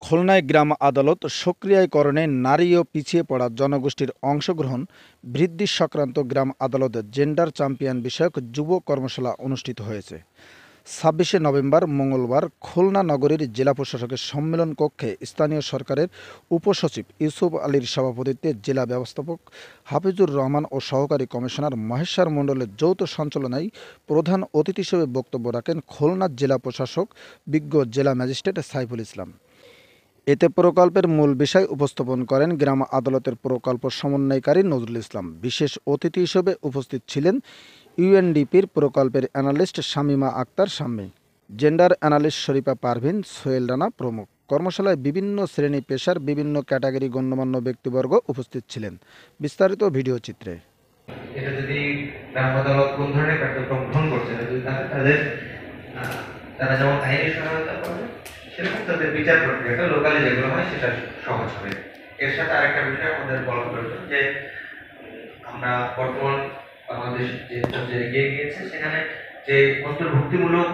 খুলনায় গ্রাম আদালত সক্রিয়াকরণে নারী ও পিছিয়ে পড়া জনগোষ্ঠীর অংশগ্রহণ বৃদ্ধি সংক্রান্ত গ্রাম আদালত জেন্ডার চ্যাম্পিয়ন বিষয়ক যুব কর্মশালা অনুষ্ঠিত হয়েছে। ২৬শে নভেম্বর মঙ্গলবার খুলনা নগরীর জেলা প্রশাসকের সম্মেলন কক্ষে স্থানীয় সরকারের উপসচিব ইউসুফ আলীর সভাপতিত্বে জেলা ব্যবস্থাপক হাফিজুর রহমান ও সহকারী কমিশনার মহেশ্বর মণ্ডলের যৌথ সঞ্চালনায় প্রধান অতিথি হিসেবে বক্তব্য রাখেন খুলনা জেলা প্রশাসক বিজ্ঞ জেলা ম্যাজিস্ট্রেট সাইফুল ইসলাম। এতে প্রকল্পের মূল বিষয় উপস্থাপন করেন গ্রাম আদালতের প্রকল্প সমন্বয়কারী নজরুল ইসলাম। বিশেষ অতিথি হিসেবে উপস্থিত ছিলেন ইউএনডিপির প্রকল্পের analyst Shamima Akter Shammi, gender analyst Sharifa Parvin, Sohel Rana প্রমুখ। কর্মশালায় বিভিন্ন শ্রেণী পেশার বিভিন্ন ক্যাটাগরি গণ্যমান্য ব্যক্তিবর্গ উপস্থিত ছিলেন। বিস্তারিত ভিডিও চিত্রে। এটা যদি গ্রাম আদালত কোন ধরনের কার্যক্রম গ্রহণ করছে, যদি তাদের তারা যেমন আইনি সহায়তা করবে, সেরকম তাদের বিচার প্রক্রিয়াটা লোকালি যেগুলো হয় সেটা সহজ হবে। এর সাথে আরেকটা বিষয় আমাদের বলা প্রয়োজন যে আমরা বর্তমান বাংলাদেশ যে এগিয়ে গিয়েছে, সেখানে যে অন্তর্ভুক্তিমূলক